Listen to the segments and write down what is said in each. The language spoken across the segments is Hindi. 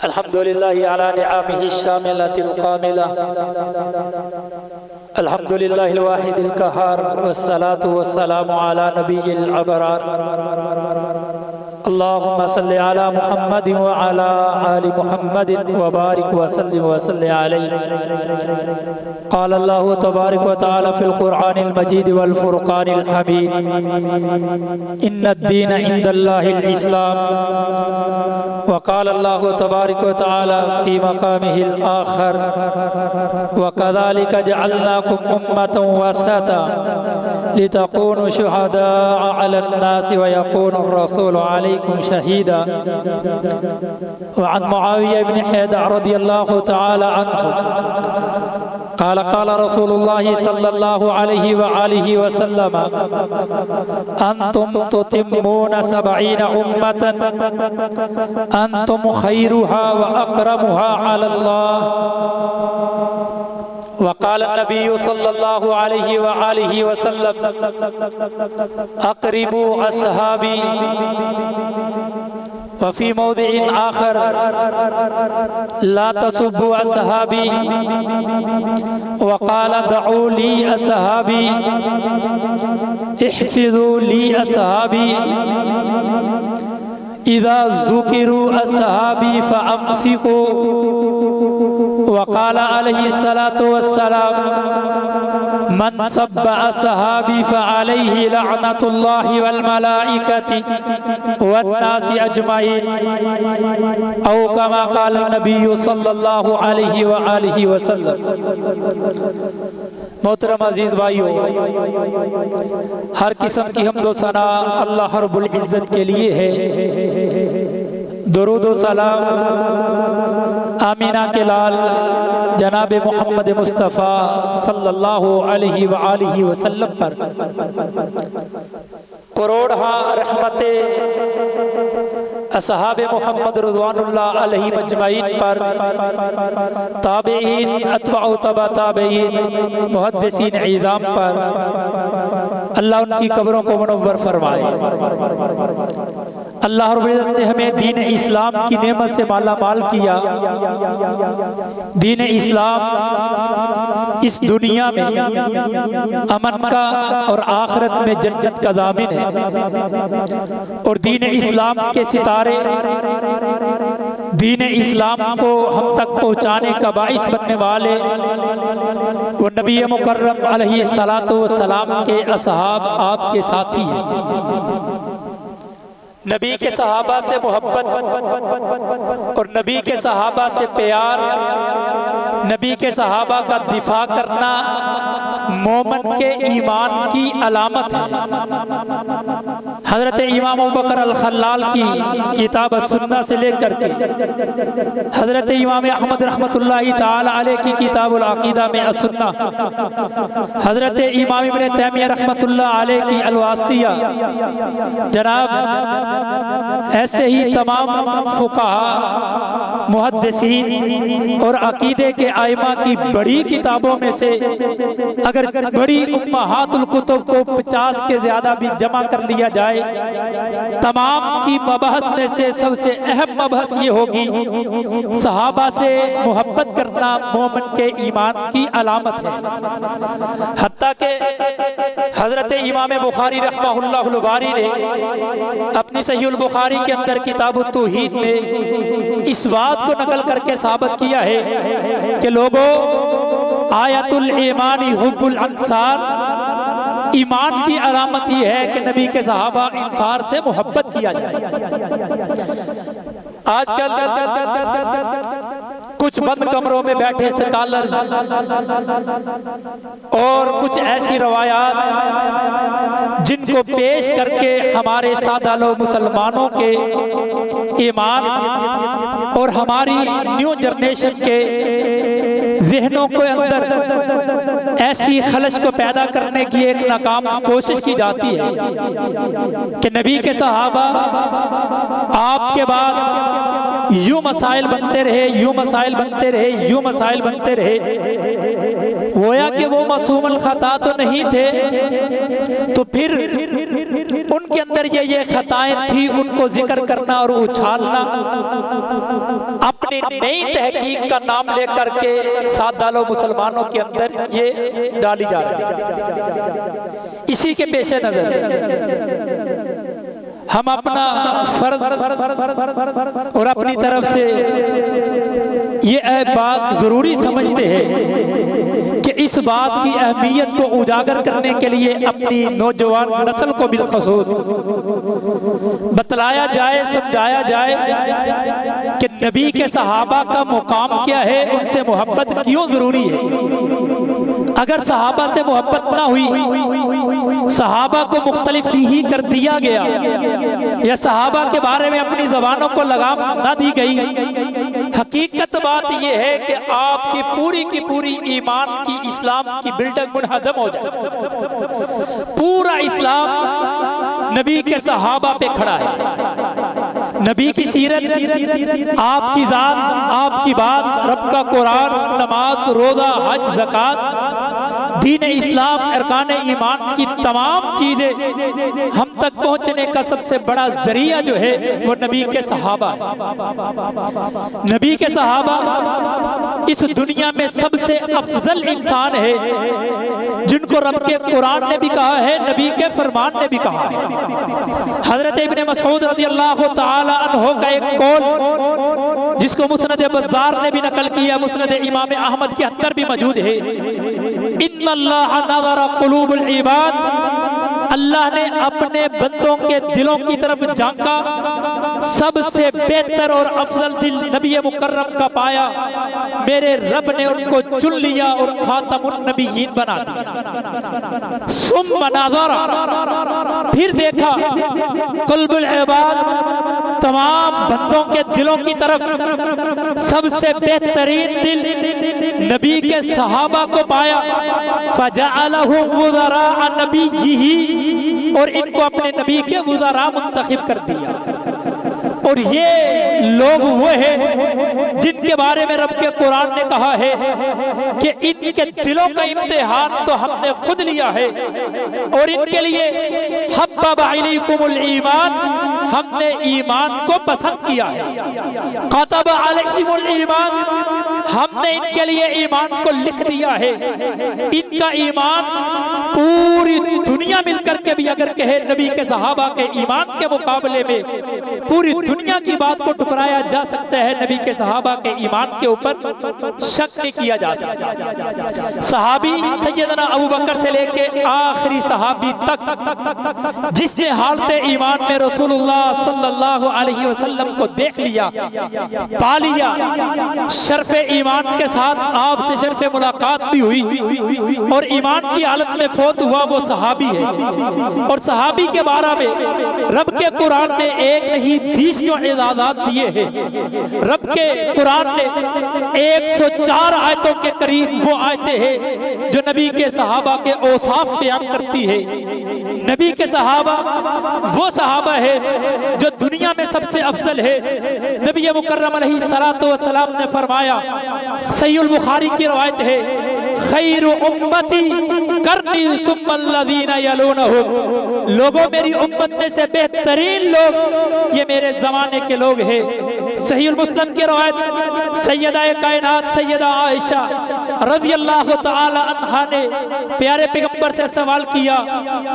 अल्हम्दुलिल्लाहि अला निआमिहि शामिलतिल कामिला अल्हम्दुलिल्लाहिल वाहिदिल क़हार वस्सलातु वस्सलामु अला नबिय्यिल अबरार अल्लाहुम्मा सल्लि अला मुहम्मदिन व अला आलि मुहम्मदिन व बारिक व सल्लि अलैहि। क़ाल अल्लाहु तबारक व तआला फ़िल क़ुरआनिल मजीद वल फ़ुरक़ानिल हमीद इन्नद-दीन इंदल्लाहिल इस्लाम। व क़ाल अल्लाहु तबारक व तआला फ़ी मक़ामिहिल आख़र व कज़ालिका जअलनाकुम उम्मतन वसता लितकूनु शुहदाअ अलन नासि व यकूनुर रसूलु अलैकुम शहीदा। व अन मुआविया इब्न हैदर रज़ियल्लाहु तआला अन्हु क़ाल क़ाल रसूलुल्लाहि सल्लल्लाहु अलैहि व आलिहि वसल्लम अंतुम तुतिम्मूना सबईना उम्मतन अंतुम खैरुहा व अकरमुहा अलल्लाह। वक़ाल नबी सल्लल्लाहु अलैहि व आलिहि वसल्लम अक़रिबू अस्हाबी। वफ़ी मौदिइन आखर ला तसुब्बू अस्हाबी। वक़ाल दऊ ली अस्हाबी इहफ़िज़ू ली अस्हाबी इज़ा ज़ुकिरू अस्हाबी फ़अम्सिकू। वक़ाल अलैहिस्सलातु वस्सलाम मन सब्ब अस्हाबी फ़अलैहि लअनतुल्लाहि वल मलाइकति वन्नासि अजमईन। औ कमा क़ाल नबी सल्लल्लाहु अलैहि व आलिहि वसल्लम। मोहतरम अजीज भाइयों, हर किस्म की हम्द व सना अल्लाह रब्बुल इज़्ज़त के लिए है। दुरूद व सलाम आमीना के लाल जनाब मोहम्मद मुस्तफ़ा सल्लल्लाहु अलैहि व आलिहि वसल्लम पर करोड़हा रहमते असहाब मोहम्मद रज़वानुल्लाह अलैहिम अजमईन पर, ताबईन, अत्बाउ तबा ताबईन, मुहद्दिसीन इज़ाम पर अल्लाह उनकी कब्रों को मुनव्वर फरमाए। अल्लाह रब्बुल इज़्ज़त ने हमें दीन इस्लाम की नेमत से माला माल किया। दीन इस्लाम इस दुनिया में अमन का और आखिरत में जन्नत का ज़ामिन है। और दीन इस्लाम के सितारे दीन इस्लाम को हम तक पहुँचाने का बाइस बनने वाले वो नबी मुकर्रम अलैहिस्सलातु वस्सलाम के असहाब आपके साथी हैं। नबी के सहाबा से मोहब्बत और नबी के सहाबा से प्यार, नबी के सहाबा का दिफा करना मोमन के ईमान की अलामत है। हजरत इमाम अबू बकर अल-खल्लाल की किताब सुन्ना से लेकर के हजरत इमाम अहमद रहमतुल्लाहि ताला अलैह की किताबुल अक़ीदा में असुन्ना, हजरत इमाम इब्न तैमिया रहमतुल्लाह अलैह की अल-वास्तिया, जनाब ऐसे ही तमाम फुक़हा, मुहद्दिसीन और अकीदे के आइमा की बड़ी किताबों में से अगर बड़ी उम्महातुल कुतुब को 50 के ज्यादा भी जमा कर लिया जाए, तमाम की मबहस में से सबसे अहम मबहस ये होगी सहाबा से मोहब्बत करना मोमिन के ईमान की अलामत है। हत्ता के हजरत इमाम बुखारी रहमहुल्लाहुल बारी ने अपनी सहीहुल बुखारी के अंदर किताब तौहीद में इस बात को नकल करके साबित किया है कि लोगों, आयतुल ईमानी हुब्बुल अंसार, ईमान की अलामत ये है कि नबी के सहाबा इंसार से मोहब्बत किया जाए। आजकल कुछ बंद कमरों में बैठे स्कॉलर और कुछ ऐसी रवायात जिनको पेश करके हमारे सादा लोग मुसलमानों के ईमान और हमारी न्यू जनरेशन के ज़हनों के अंदर ऐसी खलश को पैदा करने की एक नाकाम कोशिश की जाती है कि नबी के सहाबा आपके बाद यूं मसाइल बनते रहे, यूं मसाइल बनते रहे, यूं मसाइल बनते रहे। गोया कि वो मासूमुल खता तो नहीं थे, तो फिर उनके अंदर ये खताएं थी, उनको जिक्र करना और उछालना, अपनी नई तहकीक का नाम लेकर के सादालो मुसलमानों के अंदर ये डाली जा रही है। इसी के पेश नजर हम अपना फर्ज और अपनी तरफ से ये बात जरूरी समझते हैं कि इस बात की अहमियत को उजागर करने के लिए अपनी नौजवान नस्ल को बिलखसूस बतलाया जाए, समझाया जाए कि नबी के सहाबा का मुकाम क्या है, उनसे मोहब्बत क्यों जरूरी है। अगर सहाबा से मोहब्बत ना हुई, सहाबा को मुख्तलिफ ही कर दिया गया या सहाबा के बारे में अपनी जबानों को लगाम ना दी गई, हकीकत बात यह है कि आपकी पूरी की पूरी ईमान की, इस्लाम की बिल्डिंग मुनहदम हो जाए। पूरा इस्लाम नबी के सहाबा पे खड़ा है। नबी की सीरत, आपकी जात, आपकी बात, रब का कुरान, नमाज, रोजा, हज, ज़कात, दीन इस्लाम, अरकान ईमान की तमाम चीजें हम तक पहुंचने का सबसे बड़ा जरिया जो है वो नबी के सहाबा है। नबी के सहाबा इस दुनिया में सबसे अफजल इंसान है, जिनको रब के कुरान ने भी कहा है, नबी के फरमान ने भी कहा है। हजरत इब्ने मसऊद रज़ियल्लाहु ताला अन्हु का एक कौल जिसको मुस्नद बज़्ज़ार ने भी नकल किया, मुस्नद इमाम अहमद के अंदर भी मौजूद है, इन्नल्लाह नज़रा क़ुलूबुल इबाद, अल्लाह ने अपने बंदों के दिलों की तरफ झांका, सबसे बेहतर और अफजल दिल नबी मुकर्रम का पाया, मेरे रब ने उनको चुन लिया और खातमुन नबीयीन बना दिया। सुम्मा नज़रा, फिर देखा, क़ुलुबुल इबाद, तमाम बंदों के दिलों की तरफ सबसे बेहतरीन दिल नबी के सहाबा को पाया, फजअलहु वुज़रा नबीय्यिही, और इनको अपने नबी के वुज़रा मुंतखब कर दिया। और ये लोग वो हैं जिनके बारे में रब के कुरान ने कहा है कि इनके दिलों का इम्तिहान तो हमने खुद लिया है, और इनके लिए हब्बा इलैकुमुल ईमान, हमने ईमान को पसंद किया है। कतब अलैहिमुल ईमान, हमने इनके लिए ईमान को लिख दिया है। इनका ईमान पूरी दुनिया मिलकर के भी अगर कहे नबी के सहाबा के ईमान के मुकाबले में पूरी दुनिया की बात को ठुकराया जा सकता है, नबी के सहाबा के ईमान के ऊपर शक नहीं किया जा सकता। सहाबी सैयदना अबू बकर से लेके आखिरी सहाबी तक जिसने हालत ईमान में रसूलुल्लाह सल्लल्लाहु अलैहि वसल्लम को देख लिया, पा लिया, शर्फ ईमान के साथ आपसे शर्फ मुलाकात भी हुई और ईमान की हालत में फौत हुआ, वो सहाबी है। और सहाबी के बारे में रब के कुरान ने एक नहीं 20 जो इजाज़त दिए हैं। रब के कुरान ने 104 आयतों के करीब वो आयतें हैं जो नबी के सहाबा के औसाफ बयान करती है। नबी के सहाबा वो सहाबा है जो दुनिया में सबसे अफजल है। नबी मुकर्रम अलैहिस्सलातु वस्सलाम ने फरमाया, सहीहुल बुखारी की रवायत है, खैरु उम्मती करनी सुम्मल्लज़ीना यलूनहुम, लोगों मेरी उम्मत में से बेहतरीन लोग ये मेरे जमाने के लोग हैं। सहीहुल मुस्लिम की रवायत, सैयदा कायनात सैयदा आयशा रज़ियल्लाहु ताला अन्हा ने प्यारे पैगंबर से सवाल किया,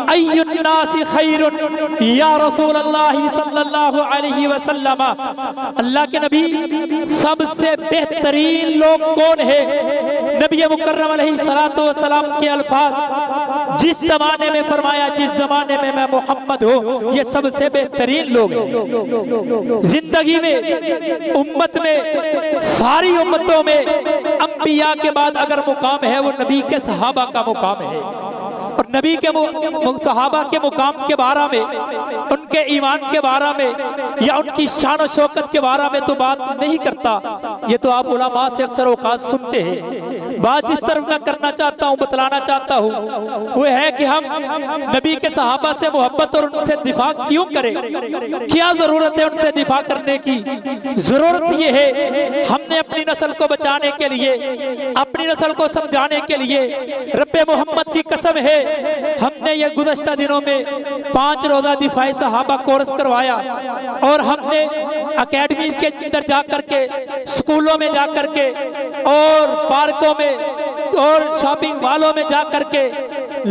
अय्युन नासी खैरुन या रसूलल्लाह सल्लल्लाहु अलैहि वसल्लम, अल्लाह के नबी सबसे बेहतरीन लोग कौन है? नबी मुकर्रम अलैहिस्सलातु वस्सलाम के अल्फाज जिस जमाने में फरमाया, जिस जमाने में मैं मोहम्मद हूँ, ये सबसे बेहतरीन लोग हैं। जिंदगी में उम्मत में सारी उम्मतों में अंबिया के बाद अगर मुकाम है वो नबी के सहाबा का मुकाम है। और नबी के सहाबा के मुकाम के बारे में, उनके ईमान के बारे में या उनकी शान और शौकत के बारे में तो बात नहीं करता, ये तो आप उलमा से अक्सर औकात सुनते हैं। बात जिस तरफ मैं करना चाहता हूँ, बतलाना चाहता हूँ, वो है कि हम नबी के सहाबा से मोहब्बत और उनसे दिफा क्यों करें, क्या जरूरत है उनसे दिफा करने की। जरूरत ये है, हमने अपनी नस्ल को बचाने के लिए, अपनी नस्ल को समझाने के लिए, रब्बे मोहम्मद की कसम है, हमने ये गुज़श्ता दिनों में 5 रोज़ा दिफाए सहाबा कोर्स करवाया और हमने अकेडमीज के अंदर जा करके, स्कूलों में जा करके और पार्कों में और शॉपिंग मॉलों में जा करके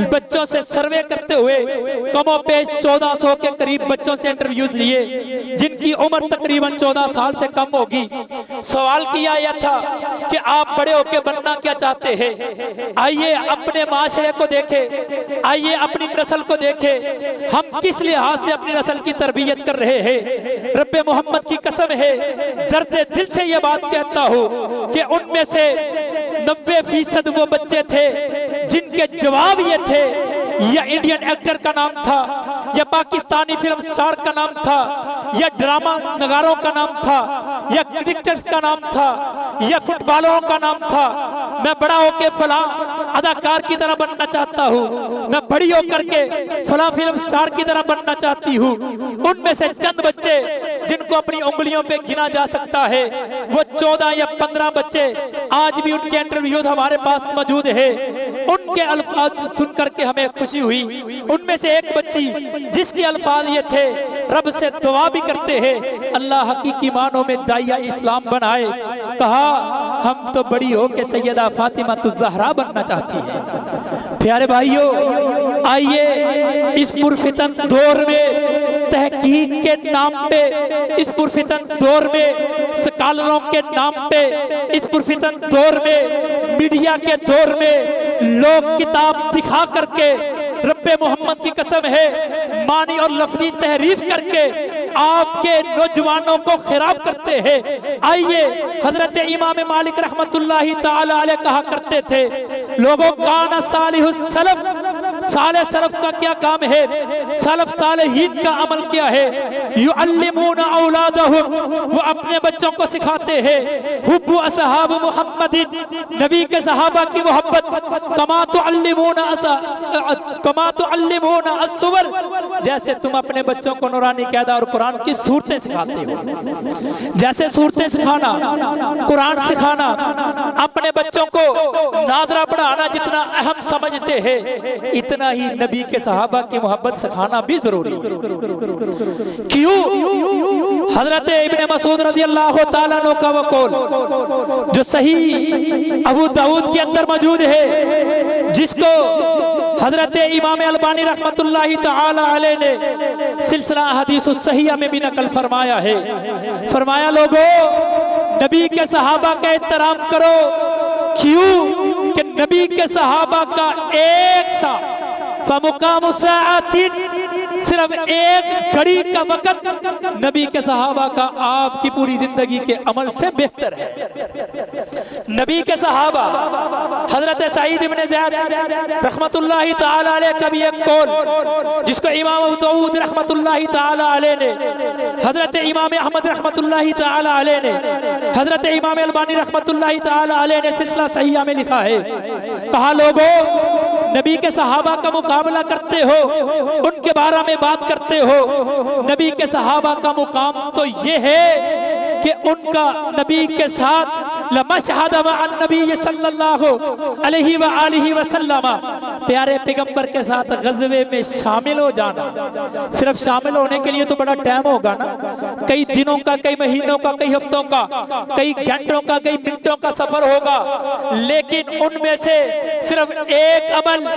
बच्चों से सर्वे करते हुए कमोपेश 1400 के करीब बच्चों से इंटरव्यूज लिए, जिनकी उम्र तकरीबन 14 साल से कम होगी। सवाल किया यह था कि आप बड़े होकर बनना क्या चाहते हैं। आइए अपने माशरे को देखें, आइए अपनी नस्ल को देखें, हम किस लिहाज से अपनी नस्ल की तरबियत कर रहे हैं। रब्बे मोहम्मद की कसम है, दर्द दिल से यह बात कहता हूँ कि उनमें से 90% वो बच्चे थे जिनके जवाब ये थे, या इंडियन एक्टर का नाम था, या पाकिस्तानी फिल्म स्टार का नाम था, या ड्रामा नगारों का नाम था, या क्रिकेटर्स का नाम था, या फुटबॉलरों का नाम था। मैं बड़ा होकर फलां अदाकार की तरह बनना चाहता हूँ, मैं बड़ी होकर के फलां फिल्म स्टार की तरह बनना चाहती हूँ। उनमें से चंद बच्चे जिनको अपनी उंगलियों पे गिना जा सकता है, वो 14 या 15 बच्चे आज भी उनके इंटरव्यू हमारे पास मौजूद है। उनके अल्फाज सुन करके हमें खुशी हुई। उनमें से एक बच्ची जिसके अल्फाज ये थे, रब से दुआ भी करते हैं अल्लाह हकीकी मानों में दाइया इस्लाम बनाए। कहा हम तो बड़ी हो के सैयदा फातिमा ज़हरा बनना चाहती है। प्यारे भाइयों, आइए इस पुरफितन दौर में, तहकीक के नाम पे, इस पुरफितन दौर में, स्कॉलरों के नाम पे, इस पुरफितन दौर में, मीडिया के दौर में लोग किताब दिखा करके, रब्बे मोहम्मद की कसम है, मानी और लफ्जी तहरीफ करके आपके नौजवानों को खराब करते हैं। आइए, हजरत इमाम मालिक रहमतुल्लाहि ताला अलैह कहा करते थे, लोगों काना सालिहुस सलफ, साले सलफ का क्या काम है, सलफ सालेहीन का अमल क्या है। युअल्लिमूना औलादहुम, वो अपने बच्चों को सिखाते हैं हुब्बु असहाब मुहम्मदिन, नबी के सहाबा की मोहब्बत, कमा तुअल्लिमूना अस्सुवर, जैसे तुम अपने बच्चों को नूरानी क़यादा और कुरान की सूरतें सिखाते हो। जैसे सूरतें सिखाना, कुरान सिखाना, अपने बच्चों को नाज़रा पढ़ाना जितना अहम समझते हैं, इतना ही नबी के सहाबा की मोहब्बत सिखाना भी जरूरी है। क्यों? हजरत इब्ने मसूद रज़ियल्लाहु ताला अन्हु का वो कौल जो सही अबू दाऊद के अंदर मौजूद है, जिसको हजरत इमाम अलबानी रहमतुल्लाहि ताला अलैह ने सिलसिला हदीस सहीह में भी नकल फरमाया है। फरमाया लोगों, नबी के सहाबा का एहतराम करो। क्यों? कि नबी के सहाबा का एक सा फमुकाम साअतिन, सिर्फ एक घड़ी का वक़्त नबी के सहाबा का आपकी पूरी जिंदगी के अमल से बेहतर है। नबी के सहाबा, हजरत सईद इब्ने ज़ैद रहमतुल्लाहि ताला अलैह का भी एक कौल, जिसको इमाम अबू दाऊद रहमतुल्लाहि ताला अलैह ने, हजरत इमाम अहमद रहमतुल्लाहि ताला अलैह ने, हजरत इमाम अलबानी रहमतुल्लाहि ताला अलैह ने सिलसिला सहीह में लिखा है। कहा लोगों, नबी के सहाबा का मुकाबला करते हो, उनके बारे में बात करते हो, नबी के सहाबा का मुकाम तो ये है कि उनका नबी के साथ लमशहद मअन नबी सल्लल्लाहु अलैहि व आलिहि वसल्लम, प्यारे पैगंबर के साथ गज़वे में शामिल हो जाना। सिर्फ शामिल होने के लिए तो बड़ा टाइम होगा ना, कई दिनों का, कई महीनों का, कई हफ्तों का, कई घंटों का, कई मिनटों का सफर होगा, लेकिन उनमें से सिर्फ एक अमल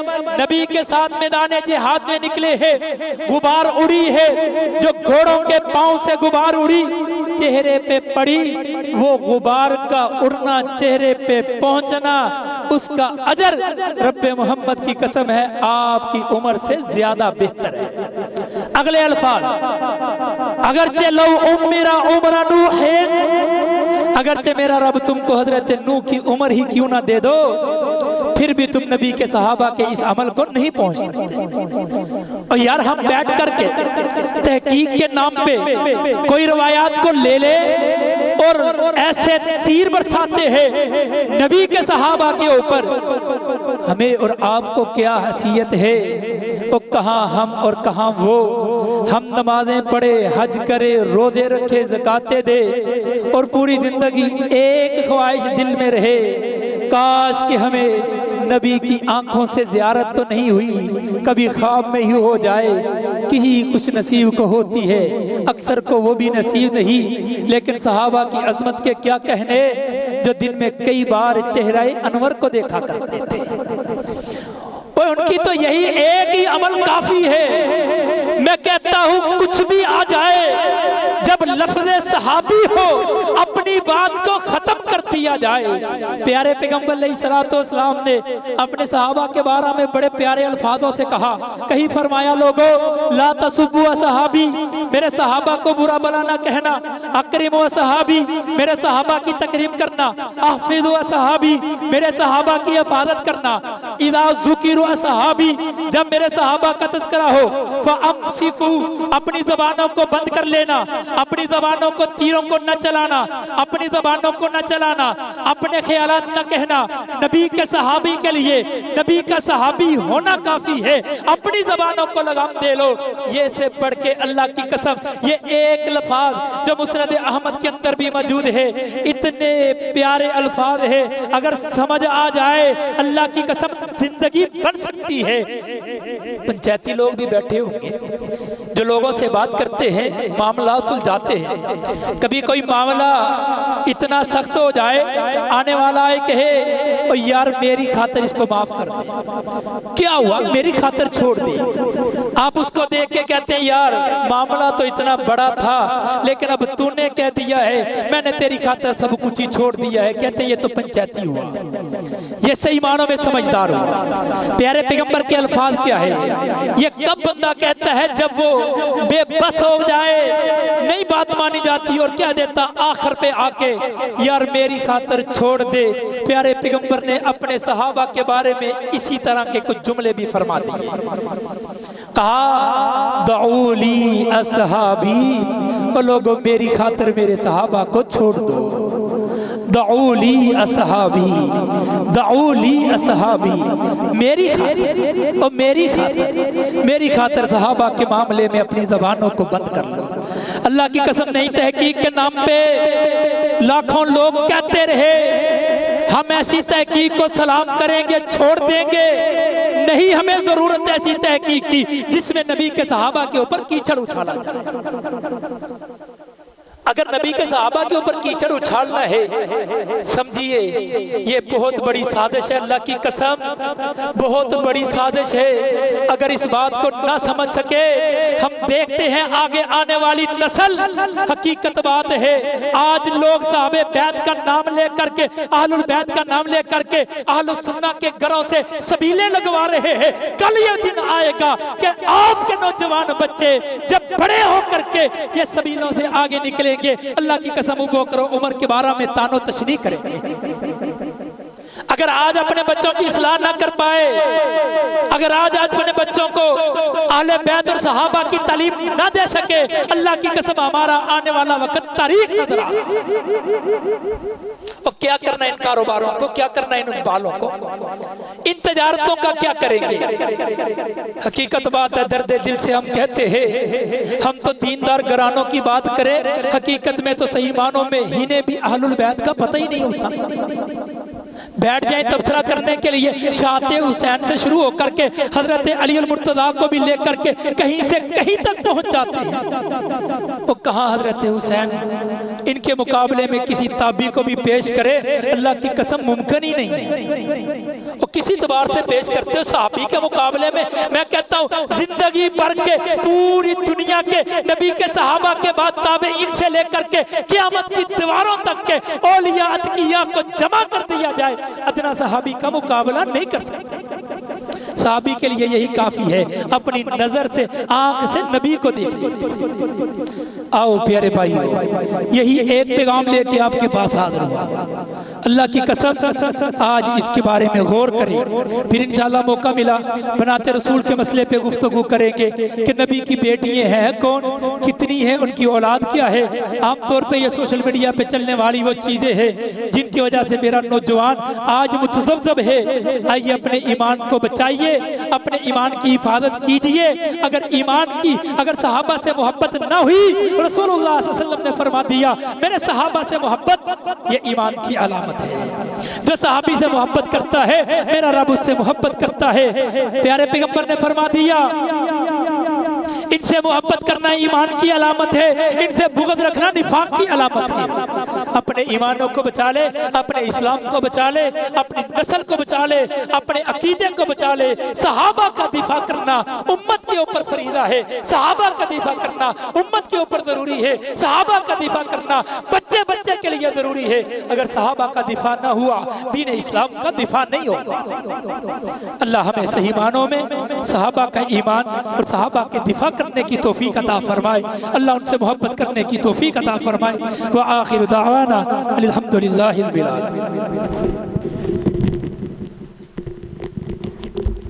नबी के साथ मैदान जिहाद में निकले हैं, गुबार उड़ी है, जो घोड़ों के पांव से गुबार उड़ी, चेहरे पे पड़ी, वो गुबार का उड़ना, चेहरे पे पहुंचना, उसका अजर रब्बे मोहम्मद की कसम है आपकी उम्र से ज्यादा बेहतर है। अगले अल्फाज, अगरचे लो उम्मीरा उम्र नूह, अगरचे मेरा रब तुमको हजरत नूह की उम्र ही क्यों ना दे दो, फिर भी तुम नबी के सहाबा के इस अमल को नहीं पहुंच सकते। और यार हम बैठ करके तहकीक के नाम पे कोई रवायात को ले ले और ऐसे तीर बरसाते हैं नबी के सहाबा के ऊपर, हमें और आपको क्या हैसियत है? तो कहाँ हम और कहाँ वो? हम नमाजें पढ़े, हज करे, रोजे रखे, ज़कातें दे और पूरी जिंदगी एक ख्वाहिश दिल में रहे, काश कि हमें नबी की आंखों से ज़ियारत तो नहीं हुई, कभी ख्वाब में ही हो जाए। किसी कुछ नसीब को होती है, अक्सर को वो भी नसीब नहीं। लेकिन सहाबा की अजमत के क्या कहने, जो दिन में कई बार चेहरे अनवर को देखा करते थे। और उनकी तो यही एक ही अमल काफी है। मैं कहता हूं कुछ भी आ जाए, जब लफ्ज़े सहाबी हो अपनी बात को खत्म कर दिया जाए। प्यारे पैगंबर अलैहिस्सलाम ने अपने सहाबा के बारे में बड़े प्यारे अल्फाजों से कहा। कहीं फरमाया, लोगों ला तसुब्बु सहाबी, मेरे सहाबा को बुरा भला ना कहना। अकरिमु सहाबी, मेरे सहाबा की तकरीम करना। अहफिज़ु सहाबी, मेरे सहाबा की हिफाजत करना। इज़ा ज़ुकिरु सहाबी, जब मेरे सहाबा का तज़किरा हो, फ़अम्सिकू, अपनी ज़बानों को बंद कर लेना, अपनी ज़बानों को तीरों को न चलाना, अपनी ज़बानों को न चलाना, अपने ख्यालात न कहना। नबी के सहाबी के लिए नबी का सहाबी होना काफी है, अपनी ज़बानों को लगाम दे लो। ये से पढ़ के अल्लाह की कसम, ये एक लफ्ज़ जो मुस्नद अहमद के अंदर भी मौजूद है, इतने प्यारे अल्फाज है, अगर समझ आ जाए अल्लाह की कसम जिंदगी बन सकती है। पंचायती लोग भी बैठे होंगे जो लोगों से बात करते हैं, मामला सुलझाते हैं। कभी कोई मामला इतना सख्त हो जाए, आने वाला है कहे ओ यार मेरी खातिर इसको माफ कर दे। क्या हुआ, मेरी खातिर छोड़ दे। आप उसको देख के कहते हैं यार मामला तो इतना बड़ा था, लेकिन अब तूने कह दिया है, मैंने तेरी खातिर सब कुछ ही छोड़ दिया है। कहते हैं ये तो पंचायती हुआ, ये सही मानों में समझदार हुआ। प्यारे पैगंबर के अल्फाज क्या है, ये कब बंदा कहता है, जब वो बेबस हो जाए, नहीं बात मानी जाती और क्या देता आखिर पे आके यार मेरी खातिर छोड़ दे। प्यारे पैगंबर ने अपने सहाबा के बारे में इसी तरह के कुछ जुमले भी फरमा दिए। कहा दऊली असहाबी, को लोगों मेरी खातिर मेरे सहाबा को छोड़ दो। दऊली असहाबी, दऊली असहाबी, मेरी खातिर और मेरी खातिर सहाबा के मामले में अपनी जबानों को बंद कर लो। अल्लाह की कसम, नहीं तहकीक के नाम पे लाखों लोग कहते रहे हम ऐसी तहकीक को सलाम करेंगे, छोड़ देंगे। नहीं, हमें जरूरत ऐसी तहकीक की जिसमें नबी के सहाबा के ऊपर कीचड़ उछाला जाए। अगर नबी के सहाबा के ऊपर कीचड़ उछालना है, समझिए ये बहुत बड़ी साजिश है। अल्लाह की कसम, बहुत बड़ी साजिश है। अगर इस बात को ना समझ सके, हम देखते हैं आगे आने वाली नस्ल। हकीकत बात है, आज लोग साहबे बैत का नाम लेकर के, अहलुल बैत का नाम लेकर के अहलुस सुन्ना के घरों से सबीले लगवा रहे हैं। कल ये दिन आएगा कि आपके नौजवान बच्चे जब बड़े होकर के ये सबीलों से आगे निकले, अल्लाह की कसम अबू बकर उमर के बारे में तानो तशनीह करेंगे। अगर आज अपने बच्चों की इस्लाह ना कर पाए, अगर आज अपने बच्चों को आले बैत और सहाबा की तालीम ना दे सके, अल्लाह की कसम हमारा आने वाला वक्त तारीख नजर आ। और क्या करना इन कारोबारों को, क्या करना इन बालों को, इन तजारतों का क्या करेंगे। हकीकत बात है, दर्द दिल से हम कहते हैं, हम तो दीनदार घरानों की बात करें, हकीकत में तो सही मानों में इन्हें भी अहलुल बैत का पता ही नहीं होता। बैठ जाए तबसरा करने के लिए, शाहते हुसैन से शुरू होकर के हजरत अली अल मुर्तजा को भी लेकर के कहीं से कहीं तक पहुंच जाते हैं। वो कहा हजरत हुसैन इनके मुकाबले में किसी ताबी को भी पेश करे, अल्लाह की कसम मुमकिन ही नहीं है। वो किसी तबार से पेश करते हो सहाबी के मुकाबले में। मैं कहता हूँ जिंदगी भर के पूरी दुनिया के नबी के सहाबा के बाद ताबे इनसे लेकर के क़यामत की दीवारों तक के औलिया अतकिया को जमा कर दिया जाए, अदना सहाबी का मुकाबला नहीं कर सकते। सहाबी के लिए यही काफी है, अपनी नजर से आंख से नबी को देख। आओ प्यारे भाइयों, यही एक पैगाम लेके आपके पास हाजिर हुआ। अल्लाह की कसम आज इसके बारे में गौर करें, फिर इंशाअल्लाह मौका मिला बनाते रसूल के मसले पे गुफ्तगू करेंगे कि नबी की बेटियां हैं कौन, कितनी है, उनकी औलाद क्या है। आमतौर पे ये सोशल मीडिया पे चलने वाली वो चीजें हैं जिनकी वजह से मेरा नौजवान आज मुतज़ब्ज़ब है। आइए अपने ईमान को बचाइए, अपने ईमान की हिफाजत कीजिए। अगर सहाबा से मोहब्बत ना हुई, रसूलुल्लाह सल्लल्लाहु अलैहि वसल्लम ने फरमा दिया मेरे सहाबा से मोहब्बत ये ईमान की अलामत है। जो सहाबी से मोहब्बत करता है मेरा रब उससे मोहब्बत करता है। प्यारे पैगंबर ने फरमा दिया इनसे मोहब्बत करना ईमान की अलामत है, इनसे बुग़्ज़ रखना निफाक की अलामत है। अपने ईमानों को बचा ले, अपने इस्लाम को बचा ले, अपनी नस्ल को बचा ले, अपने अकीदे को बचा ले। सहाबा का दिफा करना उम्मत के ऊपर फरीज़ा है, सहाबा का दिफा करना उम्मत के ऊपर जरूरी है, सहाबा का दिफा करना बच्चे बच्चे के लिए जरूरी है। अगर सहाबा का दिफा ना हुआ दीन इस्लाम का दिफा नहीं होगा। अल्लाह हमें सही मानों में सहाबा का ईमान और सहाबा के दिफा करने की तौफीक अता फरमाए। अल्लाह उनसे मोहब्बत करने की तौफीक अता फरमाए। व आखिर दावाना अल्हम्दुलिल्लाहि रब्बिल आलमीन।